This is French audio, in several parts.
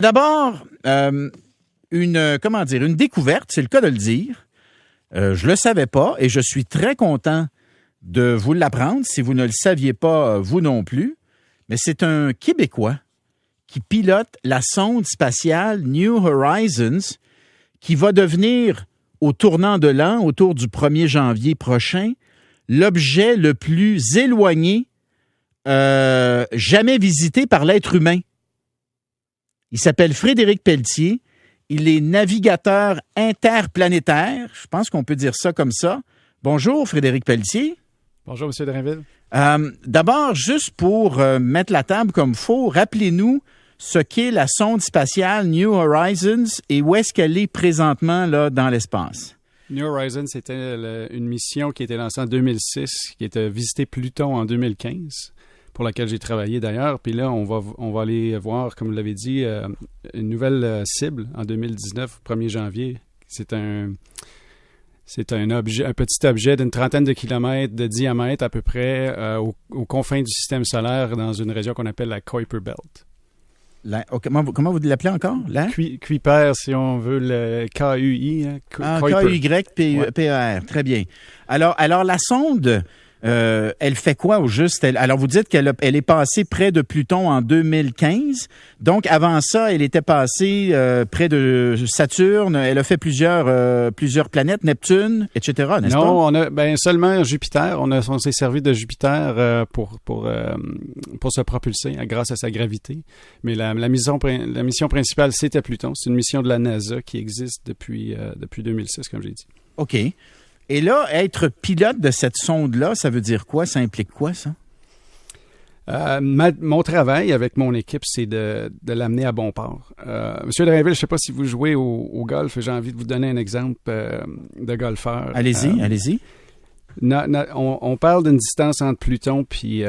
D'abord, une découverte, c'est le cas de le dire. Je le savais pas et je suis très content de vous l'apprendre. Si vous ne le saviez pas, vous non plus. Mais c'est un Québécois qui pilote la sonde spatiale New Horizons qui va devenir, au tournant de l'an, autour du 1er janvier prochain, l'objet le plus éloigné jamais visité par l'être humain. Il s'appelle Frédéric Pelletier. Il est navigateur interplanétaire. Je pense qu'on peut dire ça comme ça. Bonjour, Frédéric Pelletier. Bonjour, M. Drainville. D'abord, juste pour mettre la table comme il faut, rappelez-nous ce qu'est la sonde spatiale New Horizons et où est-ce qu'elle est présentement là, dans l'espace. New Horizons, c'était une mission qui a été lancée en 2006, qui était visiter Pluton en 2015, pour laquelle j'ai travaillé d'ailleurs. Puis là, on va aller voir, comme vous l'avez dit, une nouvelle cible en 2019, 1er janvier. C'est un petit objet d'une trentaine de kilomètres de diamètre à peu près aux confins du système solaire dans une région qu'on appelle la Kuiper Belt. Comment vous l'appelez encore? Kuiper, si on veut, le K-U-I. K-U-Y-P-E-R. Très bien. Alors la sonde, elle fait quoi au juste? Alors, vous dites qu'elle est passée près de Pluton en 2015. Donc, avant ça, elle était passée près de Saturne. Elle a fait plusieurs planètes, Neptune, etc., n'est-ce pas? Non, on a seulement Jupiter. On s'est servi de Jupiter pour se propulser grâce à sa gravité. Mais la mission principale, c'était Pluton. C'est une mission de la NASA qui existe depuis 2006, comme j'ai dit. OK. Et là, être pilote de cette sonde-là, ça veut dire quoi? Ça implique quoi, ça? Mon travail avec mon équipe, c'est de l'amener à bon port. Monsieur Drainville, je ne sais pas si vous jouez au golf. J'ai envie de vous donner un exemple de golfeur. Allez-y. On parle d'une distance entre Pluton puis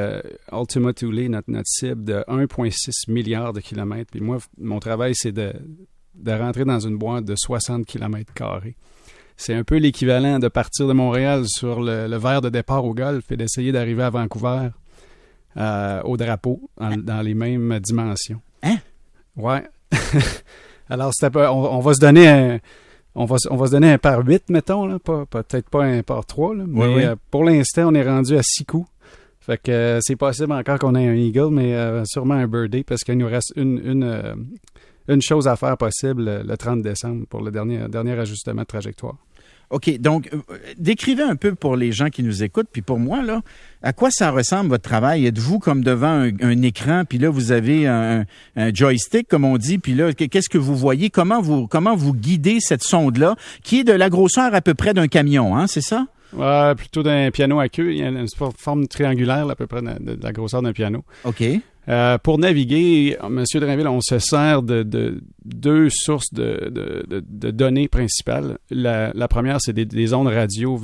Ultima Thule, notre cible, de 1,6 milliard de kilomètres. Puis moi, mon travail, c'est de rentrer dans une boîte de 60 kilomètres carrés. C'est un peu l'équivalent de partir de Montréal sur le verre de départ au golf et d'essayer d'arriver à Vancouver au drapeau dans les mêmes dimensions. Hein? Ouais. Alors, on va se donner un par 8, mettons, là. Peut-être pas un par 3, là, mais oui. Pour l'instant, on est rendu à 6 coups. Fait que c'est possible encore qu'on ait un eagle, mais sûrement un birdie parce qu'il nous reste une chose à faire possible le 30 décembre pour le dernier ajustement de trajectoire. OK. Donc, décrivez un peu pour les gens qui nous écoutent, puis pour moi, là, à quoi ça ressemble votre travail? Êtes-vous comme devant un écran, puis là, vous avez un joystick, comme on dit, puis là, qu'est-ce que vous voyez? Comment vous guidez cette sonde-là, qui est de la grosseur à peu près d'un camion, hein, c'est ça? Plutôt d'un piano à queue. Il y a une forme triangulaire, là, à peu près de la grosseur d'un piano. OK. Pour naviguer, M. Drainville, on se sert de deux sources de données principales. La première, c'est des ondes radio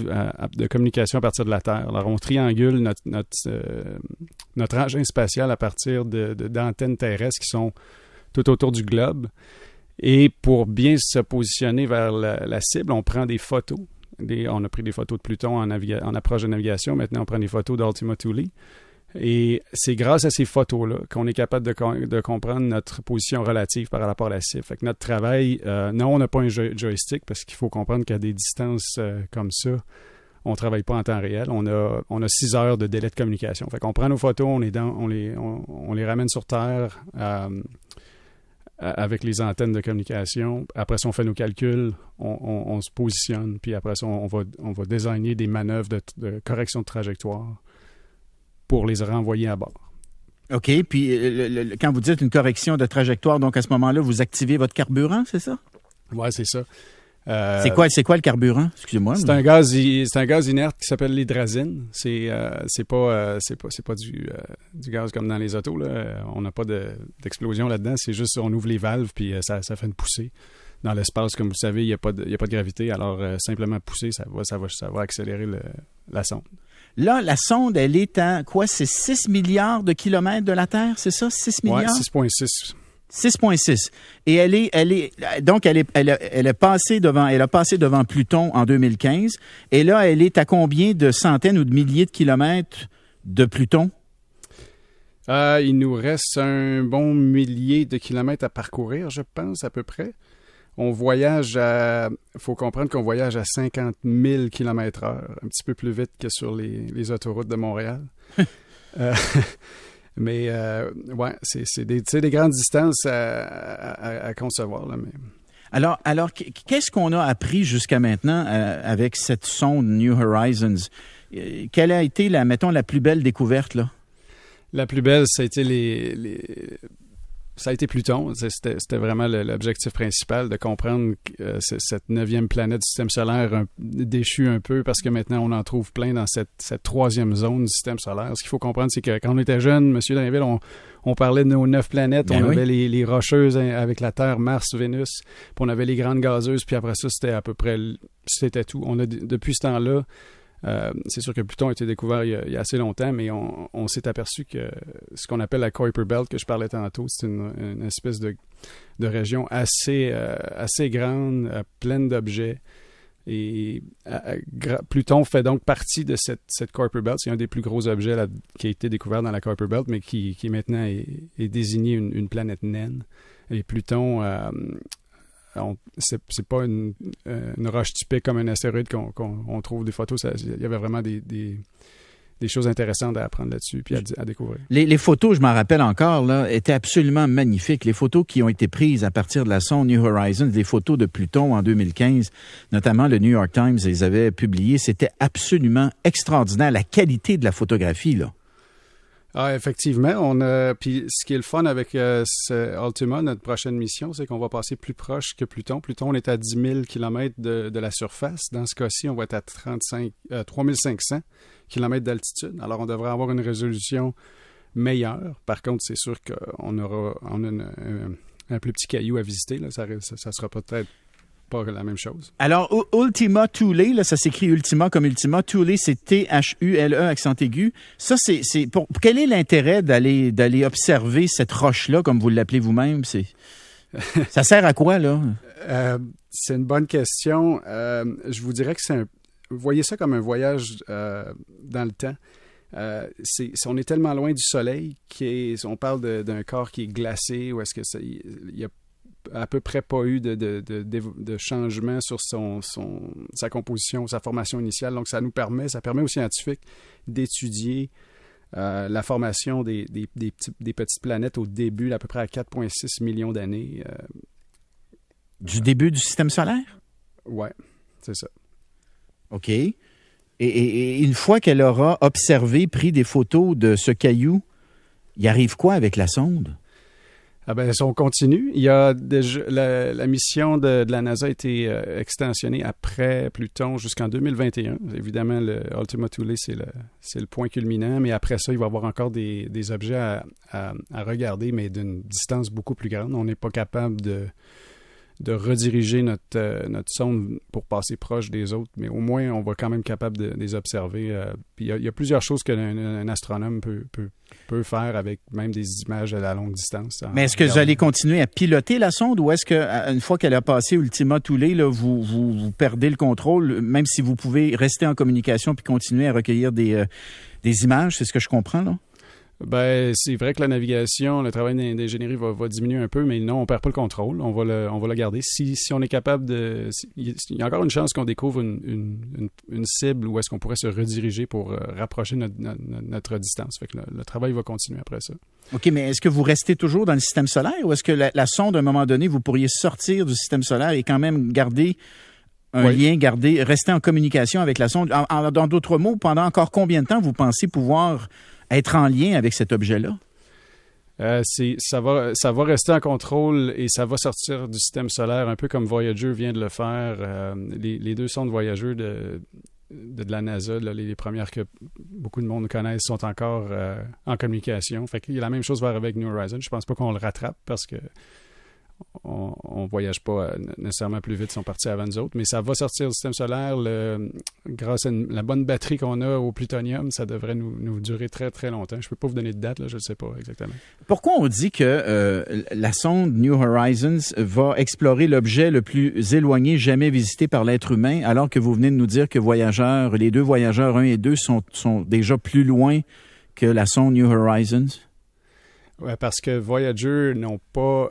de communication à partir de la Terre. Alors, on triangule notre engin spatial à partir d'antennes terrestres qui sont tout autour du globe. Et pour bien se positionner vers la cible, on prend des photos. On a pris des photos de Pluton en approche de navigation. Maintenant, on prend des photos d'Ultima Thule. Et c'est grâce à ces photos-là qu'on est capable de comprendre notre position relative par rapport à la cible. Fait que notre travail, non, on n'a pas un joystick parce qu'il faut comprendre qu'à des distances comme ça, on ne travaille pas en temps réel. On a 6 heures de délai de communication. Fait qu'on prend nos photos, on les ramène sur Terre avec les antennes de communication. Après ça, on fait nos calculs, on se positionne, puis après ça, on va designer des manœuvres de correction de trajectoire pour les renvoyer à bord. OK. Puis, quand vous dites une correction de trajectoire, donc à ce moment-là, vous activez votre carburant, c'est ça? Oui, c'est ça. C'est quoi le carburant? Excusez-moi. C'est un gaz inerte qui s'appelle l'hydrazine. C'est pas du gaz comme dans les autos, là. On n'a pas d'explosion là-dedans. C'est juste on ouvre les valves puis ça fait une poussée. Dans l'espace, comme vous le savez, il y a pas de gravité. Alors simplement pousser, ça va accélérer la sonde. Là, la sonde, elle est à quoi? C'est 6 milliards de kilomètres de la Terre, c'est ça? 6 milliards? Oui, 6,6. 6,6. Et elle a passé devant Pluton en 2015. Et là, elle est à combien de centaines ou de milliers de kilomètres de Pluton? Il nous reste un bon millier de kilomètres à parcourir, je pense, à peu près. On voyage faut comprendre qu'on voyage à 50 000 km/h, un petit peu plus vite que sur les autoroutes de Montréal. Mais ouais, c'est des grandes distances à concevoir, là, mais... Alors, qu'est-ce qu'on a appris jusqu'à maintenant avec cette sonde New Horizons? Quelle a été, mettons, la plus belle découverte, là? La plus belle, ça a été ça a été Pluton. C'était vraiment l'objectif principal, de comprendre cette 9e planète du système solaire déchue un peu, parce que maintenant, on en trouve plein dans cette 3e zone du système solaire. Ce qu'il faut comprendre, c'est que quand on était jeune, M. Drainville, on parlait de nos 9 planètes. Ben on oui. avait les rocheuses avec la Terre, Mars, Vénus, puis on avait les grandes gazeuses, puis après ça, c'était à peu près... C'était tout. Depuis ce temps-là, c'est sûr que Pluton a été découvert il y a assez longtemps, mais on s'est aperçu que ce qu'on appelle la Kuiper Belt, que je parlais tantôt, c'est une espèce de région assez grande, pleine d'objets. Et Pluton fait donc partie de cette Kuiper Belt. C'est un des plus gros objets qui a été découvert dans la Kuiper Belt, mais qui maintenant est désigné une planète naine. Et Pluton... c'est pas une roche typique comme un astéroïde qu'on trouve des photos. Il y avait vraiment des choses intéressantes à apprendre là-dessus puis à découvrir. Les photos, je m'en rappelle encore, là, étaient absolument magnifiques. Les photos qui ont été prises à partir de la sonde New Horizons, des photos de Pluton en 2015, notamment le New York Times les avait publiées, c'était absolument extraordinaire, la qualité de la photographie, là. Ah, effectivement, puis ce qui est le fun avec Ultima, notre prochaine mission, c'est qu'on va passer plus proche que Pluton. Pluton, on est à 10 000 km de la surface. Dans ce cas-ci, on va être à 3500 km d'altitude. Alors, on devrait avoir une résolution meilleure. Par contre, c'est sûr qu'on a un plus petit caillou à visiter. Là. Ça sera peut-être pas la même chose. Alors, Ultima Thule, là, ça s'écrit Ultima comme Ultima. Thule, c'est Thule, accent aigu. Ça, quel est l'intérêt d'aller observer cette roche-là, comme vous l'appelez vous-même? Ça sert à quoi, là? C'est une bonne question. Je vous dirais que vous voyez ça comme un voyage dans le temps. On est tellement loin du Soleil on parle d'un corps qui est glacé, ou est-ce que il y a à peu près pas eu de changement sur sa composition, sa formation initiale. Donc, ça permet aux scientifiques d'étudier la formation des petites planètes au début, à peu près à 4,6 millions d'années. Du début du système solaire? Oui, c'est ça. OK. Et une fois qu'elle aura observé, pris des photos de ce caillou, il arrive quoi avec la sonde? Ah ben, on continue. Il y a déjà, la mission de la NASA a été extensionnée après Pluton jusqu'en 2021. Évidemment, le Ultima Thule, c'est le point culminant, mais après ça, il va y avoir encore des objets à regarder, mais d'une distance beaucoup plus grande. On n'est pas capable de rediriger notre sonde pour passer proche des autres, mais au moins, on va quand même être capable de les observer. Puis il y a plusieurs choses qu'un astronome peut faire avec même des images à la longue distance. Mais est-ce que vous allez continuer à piloter la sonde, ou est-ce qu'une fois qu'elle a passé Ultima Thule, là, vous perdez le contrôle, même si vous pouvez rester en communication puis continuer à recueillir des images? C'est ce que je comprends, là? Ben, c'est vrai que la navigation, le travail d'ingénierie va diminuer un peu, mais non, on perd pas le contrôle. On va le garder. Si on est capable il y a encore une chance qu'on découvre une cible où est-ce qu'on pourrait se rediriger pour rapprocher notre distance. Fait que le travail va continuer après ça. OK, mais est-ce que vous restez toujours dans le système solaire, ou est-ce que la sonde, à un moment donné, vous pourriez sortir du système solaire et quand même garder un lien, rester en communication avec la sonde? Dans d'autres mots, pendant encore combien de temps vous pensez pouvoir être en lien avec cet objet-là? Ça va rester en contrôle et ça va sortir du système solaire, un peu comme Voyager vient de le faire. Les deux sondes Voyager de la NASA, là, les premières que beaucoup de monde connaissent, sont encore en communication. Fait que la même chose va arriver avec New Horizons. Je pense pas qu'on le rattrape parce que on voyage pas nécessairement plus vite, ils sont partis avant nous autres, mais ça va sortir du système solaire. Grâce à la bonne batterie qu'on a au plutonium, ça devrait nous durer très, très longtemps. Je peux pas vous donner de date, là, je ne sais pas exactement. Pourquoi on dit que la sonde New Horizons va explorer l'objet le plus éloigné jamais visité par l'être humain, alors que vous venez de nous dire que les deux voyageurs 1 et 2 sont déjà plus loin que la sonde New Horizons? Ouais, parce que Voyager n'ont pas,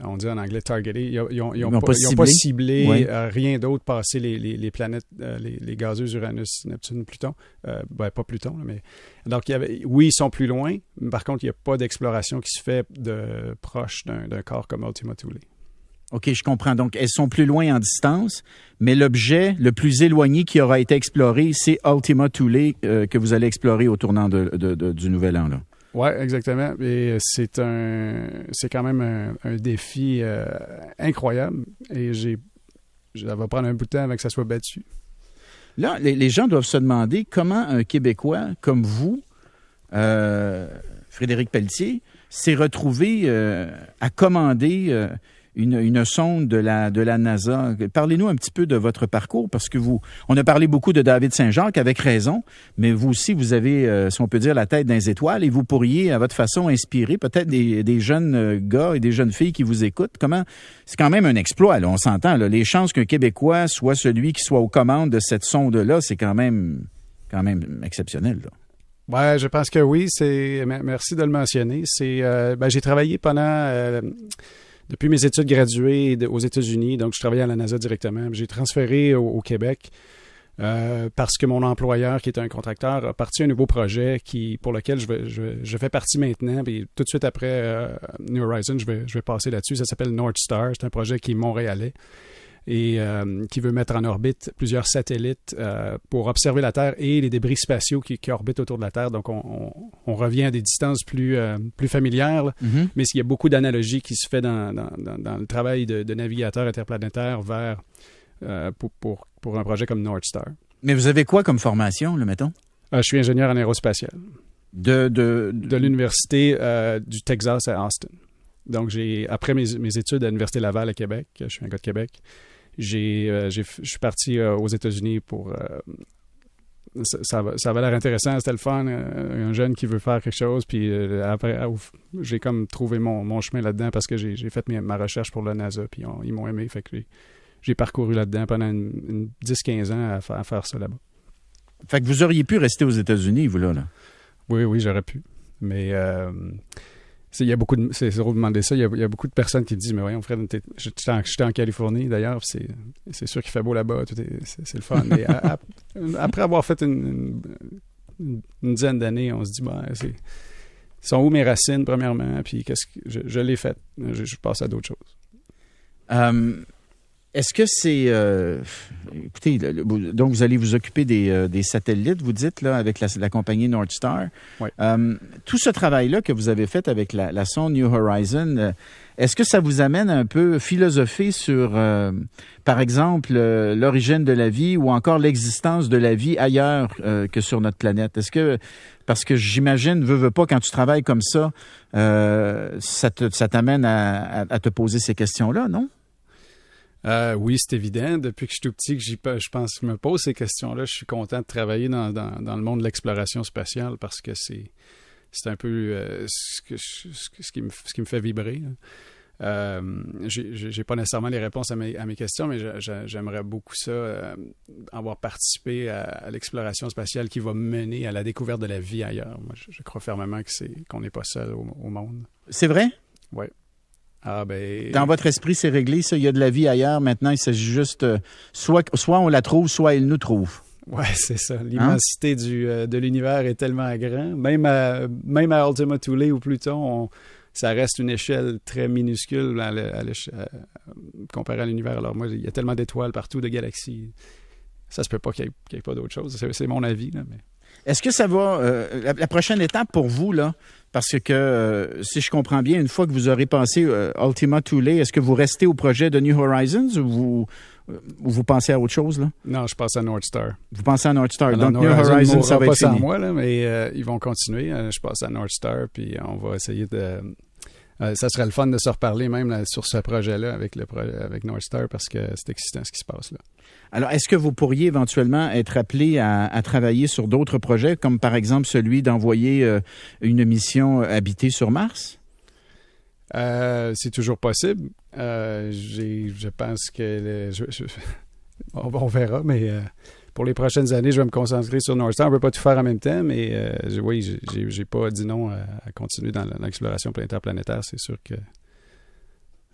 on dit en anglais targeté, ils n'ont pas ciblé oui. Rien d'autre passer les planètes, les gazeuses Uranus, Neptune, Pluton. Pas Pluton, mais donc oui, ils sont plus loin, mais par contre, il n'y a pas d'exploration qui se fait de proche d'un corps comme Ultima Thule. OK, je comprends. Donc, elles sont plus loin en distance, mais l'objet le plus éloigné qui aura été exploré, c'est Ultima Thule que vous allez explorer au tournant du nouvel an, là. Oui, exactement. Et c'est quand même un défi incroyable. Et ça va prendre un bout de temps avant que ça soit battu. Là, les gens doivent se demander comment un Québécois comme vous, Frédéric Pelletier, s'est retrouvé à commander une sonde de la NASA. Parlez-nous un petit peu de votre parcours, parce que on a parlé beaucoup de David Saint-Jacques, avec raison, mais vous aussi, vous avez, si on peut dire, la tête dans les étoiles, et vous pourriez, à votre façon, inspirer peut-être des jeunes gars et des jeunes filles qui vous écoutent. C'est quand même un exploit, là, on s'entend. Là. Les chances qu'un Québécois soit celui qui soit aux commandes de cette sonde-là, c'est quand même exceptionnel, là. Ouais, je pense que oui. Merci de le mentionner. J'ai travaillé depuis mes études graduées aux États-Unis, donc je travaillais à la NASA directement. J'ai transféré au Québec parce que mon employeur, qui est un contracteur, a parti un nouveau projet pour lequel je fais partie maintenant. Puis tout de suite après New Horizons, je vais passer là-dessus. Ça s'appelle North Star. C'est un projet qui est montréalais et qui veut mettre en orbite plusieurs satellites pour observer la Terre et les débris spatiaux qui orbitent autour de la Terre. Donc, on revient à des distances plus familières, là. Mm-hmm. Mais il y a beaucoup d'analogies qui se fait dans le travail de navigateur interplanétaire pour un projet comme North Star. Mais vous avez quoi comme formation, là, mettons? Je suis ingénieur en aérospatial. De l'Université du Texas à Austin. Donc, après mes études à l'Université Laval à Québec, je suis un gars de Québec, je suis parti aux États-Unis pour... ça avait l'air intéressant, c'était le fun, un jeune qui veut faire quelque chose, puis après, j'ai comme trouvé mon chemin là-dedans parce que j'ai fait ma recherche pour la NASA, puis ils m'ont aimé, fait que j'ai parcouru là-dedans pendant une 10-15 ans à faire ça là-bas. Fait que vous auriez pu rester aux États-Unis, vous, là? Oui, j'aurais pu, mais... c'est drôle de demander ça. Il y a beaucoup de personnes qui disent, mais voyons, Fred, j'étais en Californie, d'ailleurs, c'est sûr qu'il fait beau là-bas, c'est le fun. Mais après avoir fait une dizaine d'années, on se dit, sont où mes racines, premièrement, puis je l'ai fait. Je passe à d'autres choses. Est-ce que c'est... écoutez, donc vous allez vous occuper des satellites, vous dites, là, avec la compagnie North Star. Oui. Tout ce travail-là que vous avez fait avec la sonde New Horizon, est-ce que ça vous amène un peu philosopher sur, par exemple, l'origine de la vie ou encore l'existence de la vie ailleurs que sur notre planète? Est-ce que... Parce que j'imagine, veux pas, quand tu travailles comme ça, ça t'amène à te poser ces questions-là, non? Oui, c'est évident. Depuis que je suis tout petit, je pense que je me pose ces questions-là. Je suis content de travailler dans le monde de l'exploration spatiale parce que c'est un peu ce qui me fait vibrer. J'ai pas nécessairement les réponses à mes questions, mais j'aimerais beaucoup ça, avoir participé à l'exploration spatiale qui va mener à la découverte de la vie ailleurs. Moi, je crois fermement qu'on n'est pas seul au monde. C'est vrai? Oui. Dans votre esprit, c'est réglé, ça? Il y a de la vie ailleurs. Maintenant, il s'agit juste... soit on la trouve, soit elle nous trouve. Oui, c'est ça. L'immensité de l'univers est tellement grand. Même à Ultima Thule ou Pluton, ça reste une échelle très minuscule comparé à l'univers. Alors moi, il y a tellement d'étoiles partout, de galaxies. Ça se peut pas qu'il y ait pas d'autre chose. C'est mon avis, là, mais... Est-ce que ça va... la prochaine étape pour vous, là, parce que si je comprends bien, une fois que vous aurez passé Ultima Thule, est-ce que vous restez au projet de New Horizons ou vous pensez à autre chose, là? Non, je passe à North Star. Vous pensez à North Star. Alors, donc, New Horizons, ça va être fini. Pas sans moi, là, mais ils vont continuer. Je passe à North Star, puis on va essayer de... ça serait le fun de se reparler même là, sur ce projet-là avec North Star parce que c'est excitant ce qui se passe là. Alors, est-ce que vous pourriez éventuellement être appelé à travailler sur d'autres projets, comme par exemple celui d'envoyer une mission habitée sur Mars? C'est toujours possible. Je pense que on verra, mais pour les prochaines années, je vais me concentrer sur North Star. On ne peut pas tout faire en même temps, mais oui, j'ai pas dit non à continuer dans l'exploration interplanétaire. C'est sûr que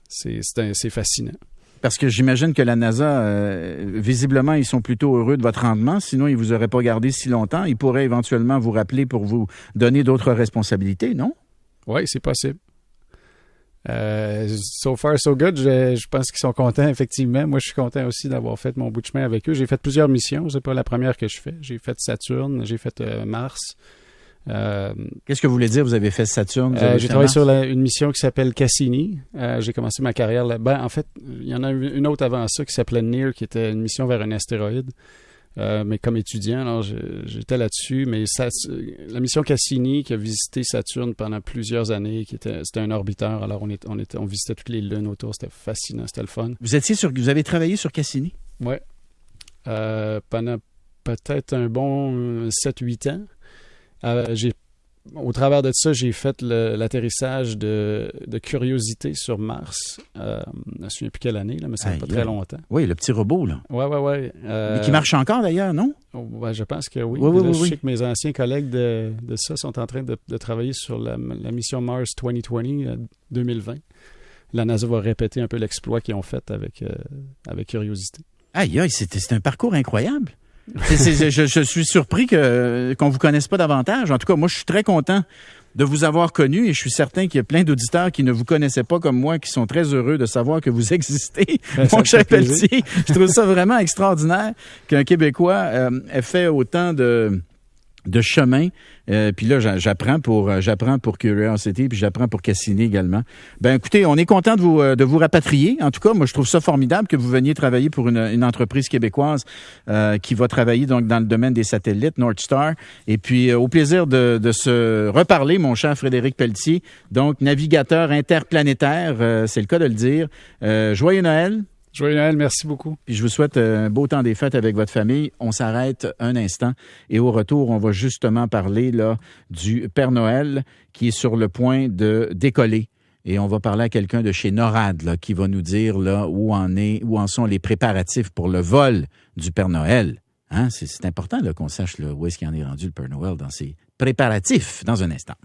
c'est fascinant. Parce que j'imagine que la NASA, visiblement, ils sont plutôt heureux de votre rendement. Sinon, ils ne vous auraient pas gardé si longtemps. Ils pourraient éventuellement vous rappeler pour vous donner d'autres responsabilités, non? Oui, c'est possible. So far, so good. Je pense qu'ils sont contents, effectivement. Moi, je suis content aussi d'avoir fait mon bout de chemin avec eux. J'ai fait plusieurs missions. C'est pas la première que je fais. J'ai fait Saturne, j'ai fait Mars. Qu'est-ce que vous voulez dire, vous avez fait Saturne? J'ai travaillé sur une mission qui s'appelle Cassini. J'ai commencé ma carrière là. En fait, il y en a une autre avant ça qui s'appelait NEAR, qui était une mission vers un astéroïde. Mais comme étudiant, alors j'étais là-dessus. Mais la mission Cassini, qui a visité Saturne pendant plusieurs années, c'était un orbiteur. Alors on visitait toutes les lunes autour. C'était fascinant, c'était le fun. Vous avez travaillé sur Cassini? Oui. Pendant peut-être un bon 7-8 ans. Au travers de ça, j'ai fait l'atterrissage de Curiosity sur Mars. Je ne me souviens plus quelle année, là, mais ça fait pas très longtemps. Oui, le petit robot, là. Oui. Mais qui marche encore, d'ailleurs, non? Ouais, je pense que oui. Oui. Je sais que mes anciens collègues de ça sont en train de travailler sur la mission Mars 2020, 2020. La NASA va répéter un peu l'exploit qu'ils ont fait avec Curiosity. Aïe, c'est un parcours incroyable. Je suis surpris qu'on vous connaisse pas davantage. En tout cas, moi, je suis très content de vous avoir connu et je suis certain qu'il y a plein d'auditeurs qui ne vous connaissaient pas comme moi, qui sont très heureux de savoir que vous existez. Mon cher Pelletier, je trouve ça vraiment extraordinaire qu'un Québécois ait fait autant de chemin. Puis là, j'apprends pour Curiosity, puis j'apprends pour Cassini également. Ben, écoutez, on est content de vous rapatrier. En tout cas, moi, je trouve ça formidable que vous veniez travailler pour une entreprise québécoise qui va travailler donc dans le domaine des satellites, North Star. Et puis, au plaisir de se reparler, mon cher Frédéric Pelletier. Donc, navigateur interplanétaire, c'est le cas de le dire. Joyeux Noël. Joyeux Noël, merci beaucoup. Puis je vous souhaite un beau temps des fêtes avec votre famille. On s'arrête un instant et au retour, on va justement parler là du Père Noël qui est sur le point de décoller. Et on va parler à quelqu'un de chez NORAD là, qui va nous dire là où en sont les préparatifs pour le vol du Père Noël. Hein? C'est important là, qu'on sache là, où est-ce qu'il en est rendu le Père Noël dans ses préparatifs dans un instant.